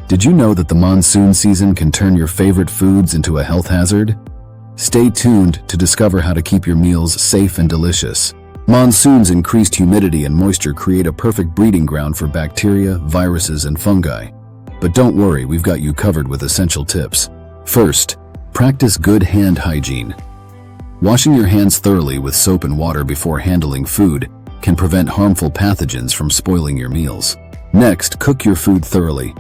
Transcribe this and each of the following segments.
Did you know that the monsoon season can turn your favorite foods into a health hazard? Stay tuned to discover how to keep your meals safe and delicious. Monsoon's increased humidity and moisture create a perfect breeding ground for bacteria, viruses, and fungi. But don't worry, we've got you covered with essential tips. First, practice good hand hygiene. Washing your hands thoroughly with soap and water before handling food can prevent harmful pathogens from spoiling your meals. Next, cook your food thoroughly.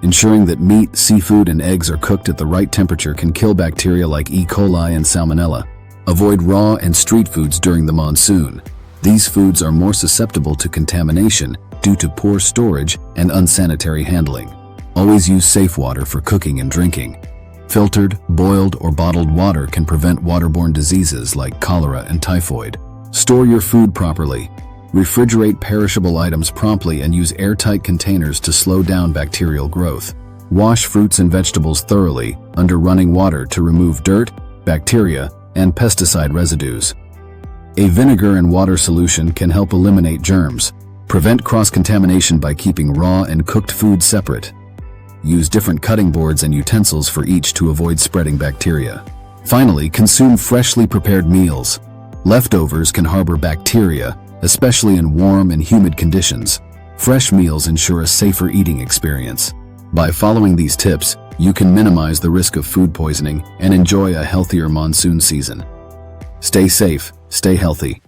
Ensuring that meat, seafood, and eggs are cooked at the right temperature can kill bacteria like E. coli and salmonella. Avoid raw and street foods during the monsoon. These foods are more susceptible to contamination due to poor storage and unsanitary handling. Always use safe water for cooking and drinking. Filtered, boiled, or bottled water can prevent waterborne diseases like cholera and typhoid. Store your food properly. Refrigerate perishable items promptly and use airtight containers to slow down bacterial growth. Wash fruits and vegetables thoroughly under running water to remove dirt, bacteria, and pesticide residues. A vinegar and water solution can help eliminate germs. Prevent cross-contamination by keeping raw and cooked food separate. Use different cutting boards and utensils for each to avoid spreading bacteria. Finally, consume freshly prepared meals. Leftovers can harbor bacteria, especially in warm and humid conditions. Fresh meals ensure a safer eating experience. By following these tips, you can minimize the risk of food poisoning and enjoy a healthier monsoon season. Stay safe, stay healthy.